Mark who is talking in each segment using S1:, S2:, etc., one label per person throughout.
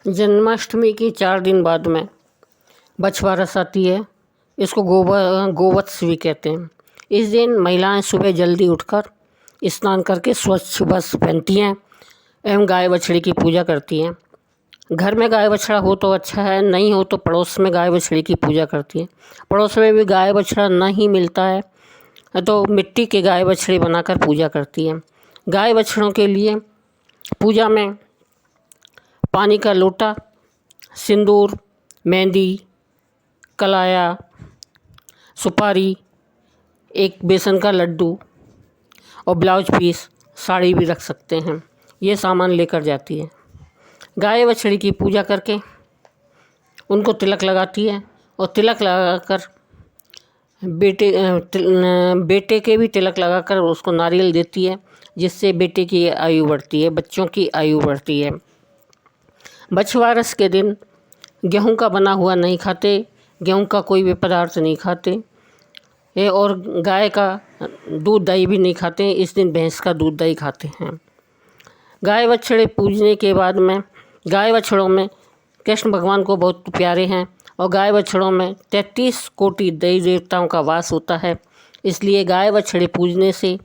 S1: जन्माष्टमी के 4 दिन बाद में बछवारस आती है। इसको गोवत्स भी कहते हैं। इस दिन महिलाएं सुबह जल्दी उठकर स्नान करके स्वच्छ वस्त्र पहनती हैं एवं गाय बछड़ी की पूजा करती हैं। घर में गाय बछड़ा हो तो अच्छा है, नहीं हो तो पड़ोस में गाय बछड़ी की पूजा करती हैं। पड़ोस में भी गाय बछड़ा नहीं मिलता है तो मिट्टी के गाय बछड़े बनाकर पूजा करती हैं। गाय बछड़ों के लिए पूजा में पानी का लोटा, सिंदूर, मेहंदी, कलाया, सुपारी, एक बेसन का लड्डू और ब्लाउज पीस, साड़ी भी रख सकते हैं। ये सामान लेकर जाती है। गाय बछड़ी की पूजा करके उनको तिलक लगाती है और तिलक लगाकर बेटे के भी तिलक लगाकर उसको नारियल देती है, जिससे बेटे की आयु बढ़ती है, बच्चों की आयु बढ़ती है। बछवारस के दिन गेहूं का बना हुआ नहीं खाते, गेहूं का कोई भी पदार्थ नहीं खाते और गाय का दूध दही भी नहीं खाते। इस दिन भैंस का दूध दही खाते हैं। गाय बछड़े पूजने के बाद में गाय बछड़ों में कृष्ण भगवान को बहुत प्यारे हैं और गाय बछड़ों में 33 कोटि देवी देवताओं का वास होता है। इसलिए गाय बछड़े पूजने से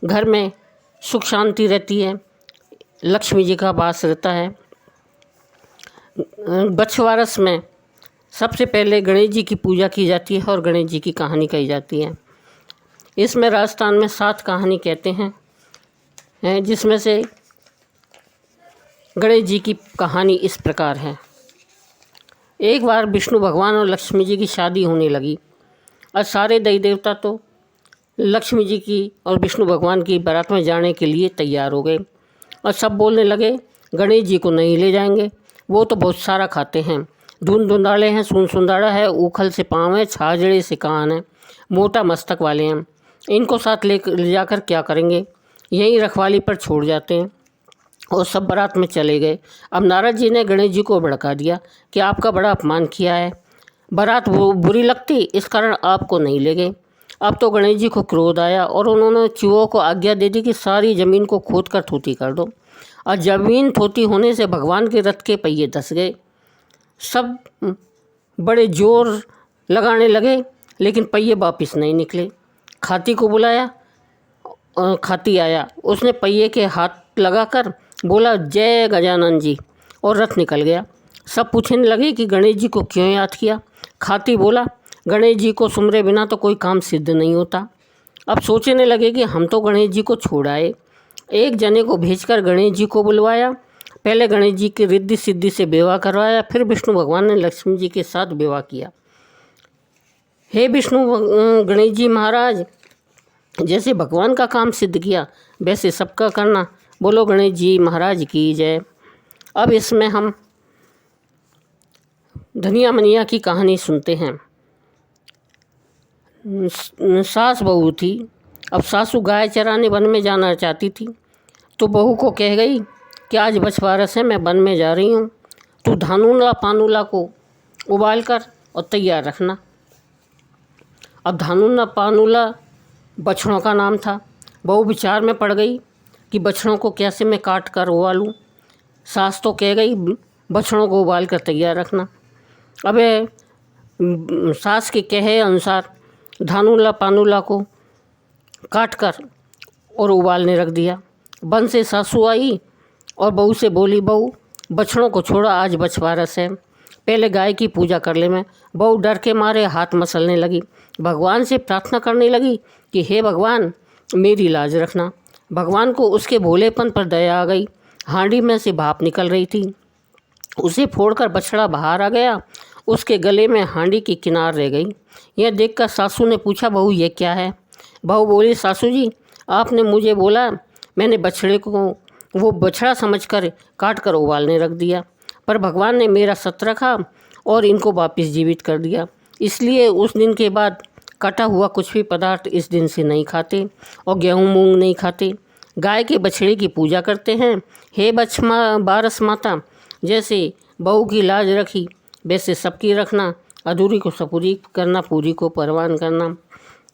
S1: घर में सुख शांति रहती है, लक्ष्मी जी का वास रहता है। बछवारस में सबसे पहले गणेश जी की पूजा की जाती है और गणेश जी की कहानी कही जाती है। इसमें राजस्थान में 7 कहानी कहते हैं, जिसमें से गणेश जी की कहानी इस प्रकार है। एक बार विष्णु भगवान और लक्ष्मी जी की शादी होने लगी और सारे देवी देवता तो लक्ष्मी जी की और विष्णु भगवान की बारात में जाने के लिए तैयार हो गए और सब बोलने लगे गणेश जी को नहीं ले जाएंगे, वो तो बहुत सारा खाते हैं, धुन धुंधाड़े हैं, सुन सुंदाड़ा है, उखल से पाँव है, छाजड़े से कान है, मोटा मस्तक वाले हैं, इनको साथ ले जाकर क्या करेंगे, यहीं रखवाली पर छोड़ जाते हैं। और सब बारात में चले गए। अब नारद जी ने गणेश जी को भड़का दिया कि आपका बड़ा अपमान किया है, बारात वो बुरी लगती, इस कारण आपको नहीं ले गए। अब तो गणेश जी को क्रोध आया और उन्होंने चूहों को आज्ञा दे दी कि सारी ज़मीन को खोद कर थोती कर दो। और ज़मीन थोती होने से भगवान के रथ के पहिए धंस गए। सब बड़े जोर लगाने लगे लेकिन पहिए वापस नहीं निकले। खाती को बुलाया, खाती आया, उसने पहिए के हाथ लगाकर बोला जय गजानन जी और रथ निकल गया। सब पूछने लगे कि गणेश जी को क्यों याद किया। खाती बोला गणेश जी को सुमरे बिना तो कोई काम सिद्ध नहीं होता। अब सोचने लगे कि हम तो गणेश जी को छोड़ आए। एक जने को भेजकर गणेश जी को बुलवाया। पहले गणेश जी की रिद्धि सिद्धि से विवाह करवाया, फिर विष्णु भगवान ने लक्ष्मी जी के साथ विवाह किया। हे विष्णु गणेश जी महाराज, जैसे भगवान का काम सिद्ध किया वैसे सबका करना। बोलो गणेश जी महाराज की जय। अब इसमें हम धनिया मनिया की कहानी सुनते हैं। सास बहू थी। अब सासू गाय चराने वन में जाना चाहती थी तो बहू को कह गई कि आज बछवारस है, मैं वन में जा रही हूँ, तू धानुला पानुला को उबाल कर और तैयार रखना। अब धानुला पानुला बछड़ों का नाम था। बहू विचार में पड़ गई कि बछड़ों को कैसे मैं काट कर उबालूँ। सास तो कह गई बछड़ों को उबाल कर तैयार रखना। अब सास के कहे अनुसार धानुला पानुला को काट कर और उबालने रख दिया। वन से सासू आई और बहू से बोली बहू बछड़ों को छोड़ा, आज बछवारस है, पहले गाय की पूजा कर ले। मैं बहू डर के मारे हाथ मसलने लगी, भगवान से प्रार्थना करने लगी कि हे भगवान मेरी लाज रखना। भगवान को उसके भोलेपन पर दया आ गई। हांडी में से भाप निकल रही थी, उसे फोड़कर बछड़ा बाहर आ गया। उसके गले में हांडी की किनार रह गई। यह देखकर सासू ने पूछा बहू ये क्या है। बहू बोली सासू जी आपने मुझे बोला, मैंने बछड़े को वो बछड़ा समझकर काट कर उबालने रख दिया, पर भगवान ने मेरा सत रखा और इनको वापस जीवित कर दिया। इसलिए उस दिन के बाद कटा हुआ कुछ भी पदार्थ इस दिन से नहीं खाते और गेहूँ मूंग नहीं खाते। गाय के बछड़े की पूजा करते हैं। हे बारस माता, जैसे बहू की लाज रखी वैसे सबकी रखना, अधूरी को सपूरी करना, पूरी को परवान करना।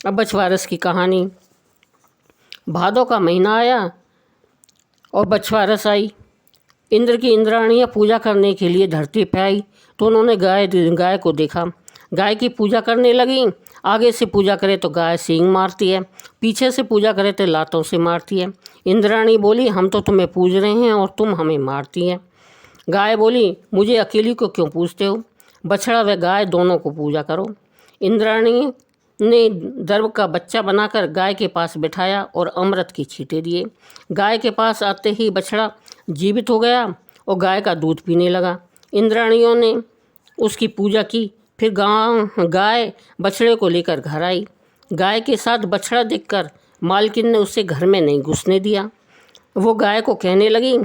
S1: अब बछवारस की कहानी। भादों का महीना आया और बछवारस आई। इंद्र की इंद्राणियाँ पूजा करने के लिए धरती पे आई तो उन्होंने गाय को देखा। गाय की पूजा करने लगी। आगे से पूजा करे तो गाय सींग मारती है, पीछे से पूजा करे तो लातों से मारती है। इंद्राणी बोली, हम तो तुम्हें पूज रहे हैं और तुम हमें मारती हैं। गाय बोली, मुझे अकेली को क्यों पूजते हो? बछड़ा व गाय दोनों को पूजा करो। इंद्राणी ने दर्भ का बच्चा बनाकर गाय के पास बिठाया और अमृत की छींटे दिए। गाय के पास आते ही बछड़ा जीवित हो गया और गाय का दूध पीने लगा। इंद्राणियों ने उसकी पूजा की। फिर गाय बछड़े को लेकर घर आई। गाय के साथ बछड़ा देखकर मालकिन ने उसे घर में नहीं घुसने दिया। वो गाय को कहने लगी,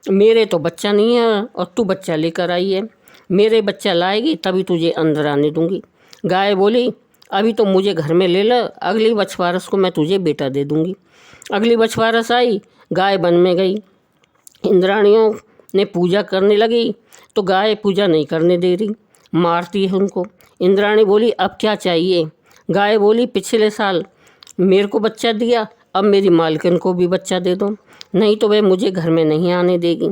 S1: मेरे तो बच्चा नहीं है और तू बच्चा लेकर आई है। मेरे बच्चा लाएगी तभी तुझे अंदर आने दूंगी। गाय बोली, अभी तो मुझे घर में ले लो, अगली बछवारस को मैं तुझे बेटा दे दूंगी। अगली बछवारस आई, गाय वन में गई। इंद्राणियों ने पूजा करने लगी तो गाय पूजा नहीं करने दे रही, मारती है उनको। इंद्राणी बोली, अब क्या चाहिए? गाय बोली, पिछले साल मेरे को बच्चा दिया, अब मेरी मालकिन को भी बच्चा दे दो, नहीं तो वह मुझे घर में नहीं आने देगी,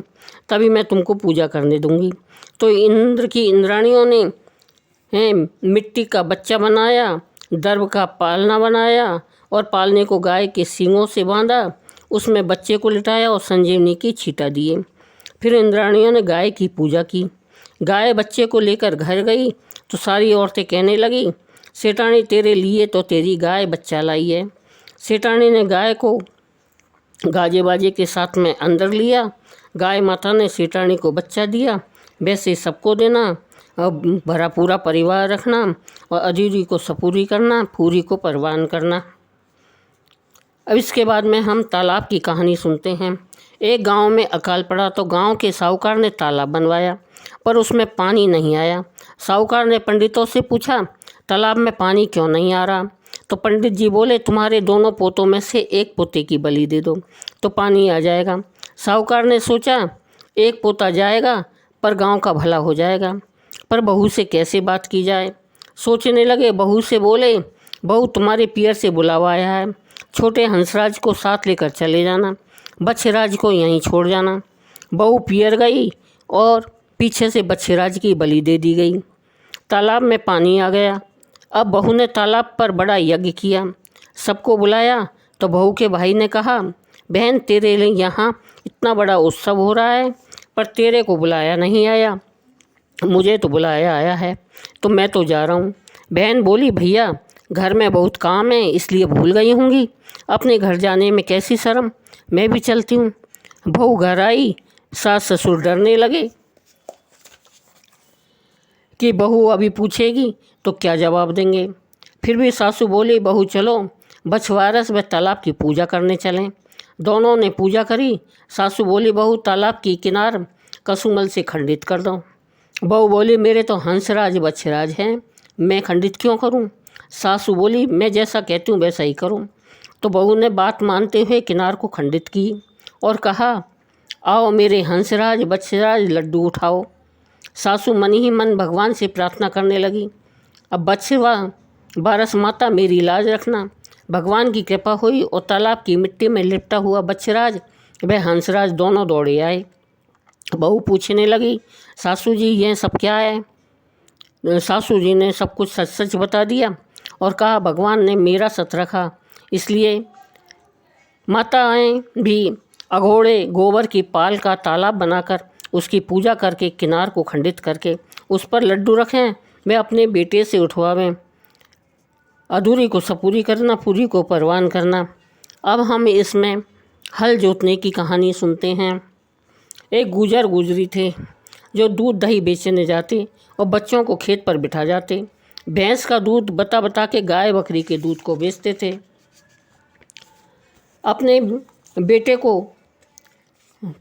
S1: तभी मैं तुमको पूजा करने दूंगी। तो इंद्र की इंद्राणियों ने मिट्टी का बच्चा बनाया, दर्भ का पालना बनाया और पालने को गाय के सींगों से बांधा, उसमें बच्चे को लिटाया और संजीवनी की छींटा दिए। फिर इंद्राणियों ने गाय की पूजा की। गाय बच्चे को लेकर घर गई तो सारी औरतें कहने लगी, सेठानी तेरे लिए तो तेरी गाय बच्चा लाई है। सेठानी ने गाय को गाजे बाजे के साथ में अंदर लिया। गाय माता ने सेठानी को बच्चा दिया। वैसे सबको देना और भरा पूरा परिवार रखना और अधूरी को सपूरी करना, पूरी को परवान करना। अब इसके बाद में हम तालाब की कहानी सुनते हैं। एक गांव में अकाल पड़ा तो गांव के साहूकार ने तालाब बनवाया पर उसमें पानी नहीं आया। साहूकार ने पंडितों से पूछा, तालाब में पानी क्यों नहीं आ रहा? तो पंडित जी बोले, तुम्हारे दोनों पोतों में से एक पोते की बलि दे दो तो पानी आ जाएगा। साहूकार ने सोचा, एक पोता जाएगा पर गांव का भला हो जाएगा, पर बहू से कैसे बात की जाए? सोचने लगे। बहू से बोले, बहू तुम्हारे पियर से बुलावा आया है, छोटे हंसराज को साथ लेकर चले जाना, बच्छराज को यहीं छोड़ जाना। बहू पियर गई और पीछे से बच्छराज की बलि दे दी गई। तालाब में पानी आ गया। अब बहू ने तालाब पर बड़ा यज्ञ किया, सबको बुलाया तो बहू के भाई ने कहा, बहन तेरे लिए यहाँ इतना बड़ा उत्सव हो रहा है पर तेरे को बुलाया नहीं आया, मुझे तो बुलाया आया है तो मैं तो जा रहा हूँ। बहन बोली, भैया घर में बहुत काम है इसलिए भूल गई होंगी, अपने घर जाने में कैसी शर्म, मैं भी चलती हूँ। बहू घर आई, सास ससुर डरने लगे कि बहू अभी पूछेगी तो क्या जवाब देंगे। फिर भी सासू बोली, बहू चलो बछवारस व तालाब की पूजा करने चलें। दोनों ने पूजा करी। सासू बोली, बहू तालाब की किनार कसुमल से खंडित कर दो। बहू बोली, मेरे तो हंसराज बच्छराज हैं, मैं खंडित क्यों करूं? सासू बोली, मैं जैसा कहती हूँ वैसा ही करूं। तो बहू ने बात मानते हुए किनार को खंडित की और कहा, आओ मेरे हंसराज बच्छराज लड्डू उठाओ। सासू मन ही मन भगवान से प्रार्थना करने लगी, अब बच्छवा बारस माता मेरी लाज रखना। भगवान की कृपा हुई और तालाब की मिट्टी में लिपटा हुआ बच्छराज वह हंसराज दोनों दौड़े आए। बहू पूछने लगी, सासू जी ये सब क्या है? सासू जी ने सब कुछ सच सच बता दिया और कहा, भगवान ने मेरा सत रखा इसलिए माताएं भी अघोड़े गोबर की पाल का तालाब बनाकर उसकी पूजा करके किनार को खंडित करके उस पर लड्डू रखें, वे अपने बेटे से उठवावें, अधूरी को सपूरी करना, पूरी को परवान करना। अब हम इसमें हल जोतने की कहानी सुनते हैं। एक गुजर गुजरी थे जो दूध दही बेचने जाते और बच्चों को खेत पर बिठा जाते। भैंस का दूध बता बता के गाय बकरी के दूध को बेचते थे। अपने बेटे को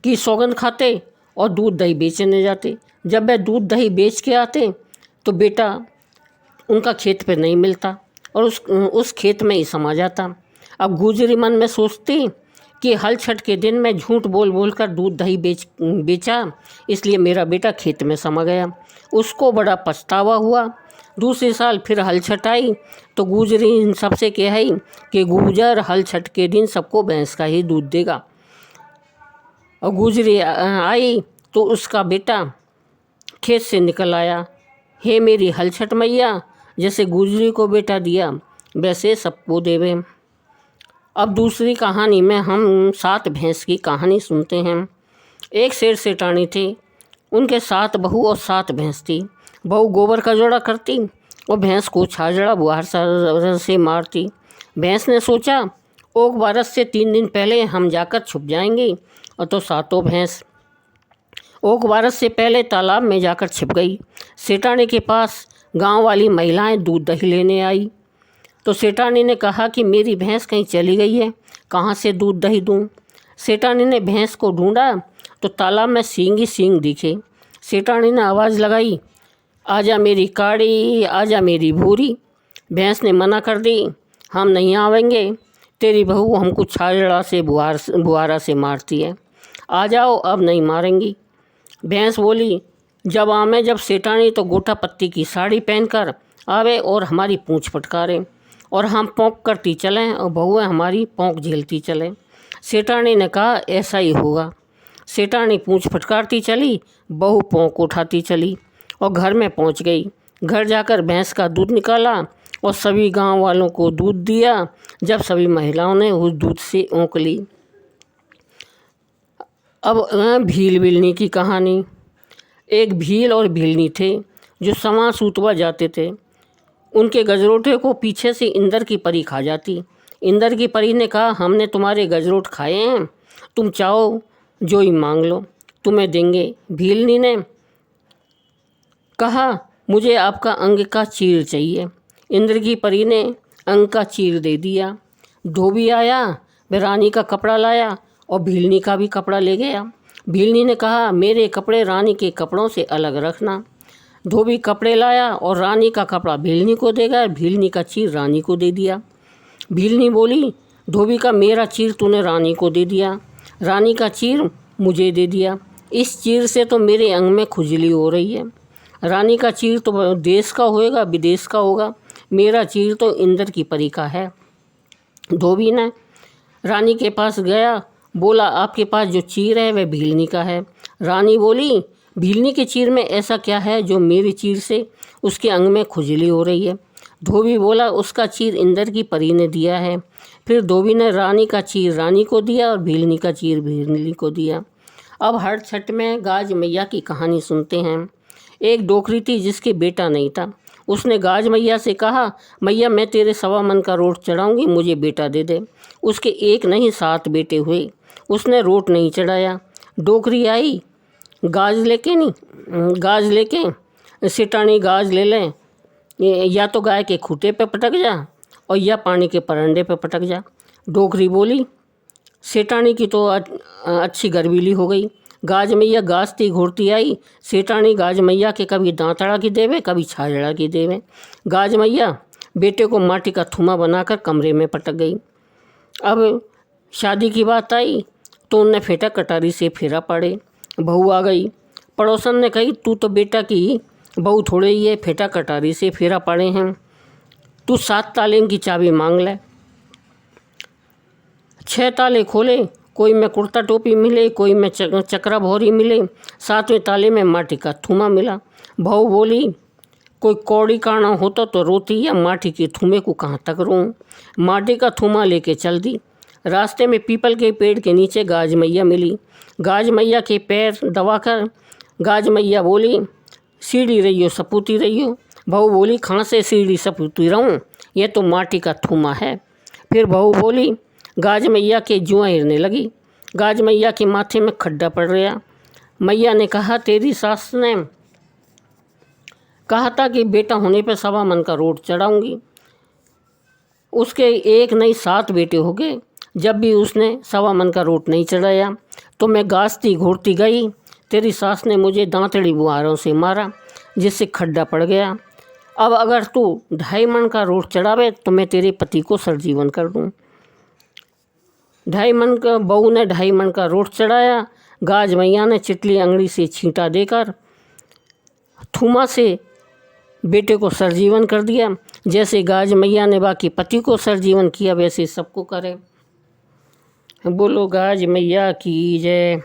S1: की सौगंध खाते और दूध दही बेचने जाते। जब वह दूध दही बेच के आते तो बेटा उनका खेत पे नहीं मिलता और उस खेत में ही समा जाता। अब गुजरी मन में सोचती कि हल छठ के दिन मैं झूठ बोल बोल कर दूध दही बेचा इसलिए मेरा बेटा खेत में समा गया। उसको बड़ा पछतावा हुआ। दूसरे साल फिर हल छठ आई तो गुजरी इन सबसे कही कि गुजर हल छठ के दिन सबको भैंस का ही दूध देगा। और गुजरी आई तो उसका बेटा खेत से निकल आया। हे मेरी हलछट मैया, जैसे गुजरी को बेटा दिया वैसे सबको देवे। अब दूसरी कहानी में हम 7 भैंस की कहानी सुनते हैं। एक सेठ सेठानी थे, उनके 7 बहू और 7 भैंस थी। बहू गोबर का जोड़ा करती और भैंस को छाजड़ा बुहार से मारती। भैंस ने सोचा ओक बारस से 3 दिन पहले हम जाकर छुप जाएंगे, और तो 7 भैंस ओक बारस से पहले तालाब में जाकर छिप गई। सेठानी के पास गांव वाली महिलाएं दूध दही लेने आई, तो सेठानी ने कहा कि मेरी भैंस कहीं चली गई है, कहाँ से दूध दही दूँ। सेठानी ने भैंस को ढूंढा तो तालाब में सींग ही सींग दिखे। सेठानी ने आवाज़ लगाई, आजा मेरी काड़ी, आजा मेरी भूरी। भैंस ने मना कर दी, हम नहीं आवेंगे, तेरी बहू हमको छाजड़ा से बुहारा से मारती है, आ जाओ अब नहीं मारेंगी। भैंस बोली, जब सेठानी तो गोटा पत्ती की साड़ी पहनकर आवे और हमारी पूँछ फटकारे और हम पौंक करती चलें और बहुएं हमारी पौंक झेलती चलें। सेठानी ने कहा ऐसा ही होगा। सेठानी पूँछ फटकारती चली, बहू पौंक उठाती चली और घर में पहुंच गई। घर जाकर भैंस का दूध निकाला और सभी गांव वालों को दूध दिया। जब सभी महिलाओं ने उस दूध से औंक ली। अब भील बिलनी की कहानी। एक भील और भीलनी थे जो सवा सूतवा जाते थे। उनके गजरोटे को पीछे से इंदर की परी खा जाती। इंदर की परी ने कहा, हमने तुम्हारे गजरोट खाए हैं, तुम चाहो जो ही मांग लो, तुम्हें देंगे। भीलनी ने कहा, मुझे आपका अंग का चीर चाहिए। इंद्र की परी ने अंग का चीर दे दिया। धोबी आया, वह रानी का कपड़ा लाया और भीलनी का भी कपड़ा ले गया। भीलनी ने कहा, मेरे कपड़े रानी के कपड़ों से अलग रखना। धोबी कपड़े लाया और रानी का कपड़ा भीलनी को दे गया, भीलनी का चीर रानी को दे दिया। भीलनी बोली, धोबी का मेरा चीर तूने रानी को दे दिया, रानी का चीर मुझे दे दिया, इस चीर से तो मेरे अंग में खुजली हो रही है। रानी का चीर तो देश का होएगा, विदेश का होगा, मेरा चीर तो इंद्र की परी का है। धोबी ने रानी के पास गया, बोला, आपके पास जो चीर है वह भीलनी का है। रानी बोली, भीलनी के चीर में ऐसा क्या है जो मेरे चीर से उसके अंग में खुजली हो रही है। धोबी बोला, उसका चीर इंद्र की परी ने दिया है। फिर धोबी ने रानी का चीर रानी को दिया और भीलनी का चीर भीलनी को दिया। अब हर छठ में गाज मैया की कहानी सुनते हैं। एक डोकरी थी जिसके बेटा नहीं था। उसने गाज मैया से कहा, मैया मैं तेरे 1.25 मन का रोट चढ़ाऊँगी, मुझे बेटा दे दे। उसके एक नहीं 7 बेटे हुए। उसने रोट नहीं चढ़ाया। डोकरी आई गाज लेके सेठानी गाज ले लें, या तो गाय के खूंटे पे पटक जा और या पानी के परंडे पे पटक जा। डोकरी बोली, सेठानी की तो अच्छी गर्वीली हो गई। गाज मैया गाजती घूरती आई। सेठानी गाज मैया के कभी दांतड़ा की देवे, कभी छाजड़ा की देवे। गाज मैया बेटे को माटी का थुमा बनाकर कमरे में पटक गई। अब शादी की बात आई तो उनने फेटा कटारी से फेरा पाड़े। बहू आ गई। पड़ोसन ने कही, तू तो बेटा की बहू थोड़े ही है, फेटा कटारी से फेरा पाड़े हैं, तू 7 ताले की चाबी मांग ले। 6 ताले खोले, कोई में कुर्ता टोपी मिले, कोई में चक्रा भौरी मिले, 7वें ताले में माटी का थूमा मिला। बहू बोली, कोई कौड़ी काना होता तो रोती, या माटी के थूमे को कहाँ तक रोऊं। माटी का थूमा लेके चल दी। रास्ते में पीपल के पेड़ के नीचे गाज मैया मिली। गाज मैया के पैर दबाकर गाज मैया बोली, सीढ़ी रहियो सपूती रहियो। बहू बोली, कहाँ से सीढ़ी सपूती रहूँ, यह तो माटी का थूमा है। फिर बहू बोली, गाज मैया के जुआं हिरने लगी। गाज मैया के माथे में खड्डा पड़ गया। मैया ने कहा, तेरी सास ने कहा था कि बेटा होने पर 1.25 मन का रोट चढ़ाऊँगी। उसके एक नहीं 7 बेटे हो गए। जब भी उसने 1.25 मन का रोट नहीं चढ़ाया तो मैं गाजती घूरती गई। तेरी सास ने मुझे दांतड़ी बुहारों से मारा, जिससे खड्डा पड़ गया। अब अगर तू 2.5 मन का रोट चढ़ावे तो मैं तेरे पति को सरजीवन कर दूँ। 2.5 मन का बहू ने 2.5 मन का रोट चढ़ाया। गाज मैया ने चिटली अंगड़ी से छींटा देकर थूमा से बेटे को सरजीवन कर दिया। जैसे गाज मैया ने बाकी पति को सरजीवन किया, वैसे सबको करे। बोलो गाज मैया की जय।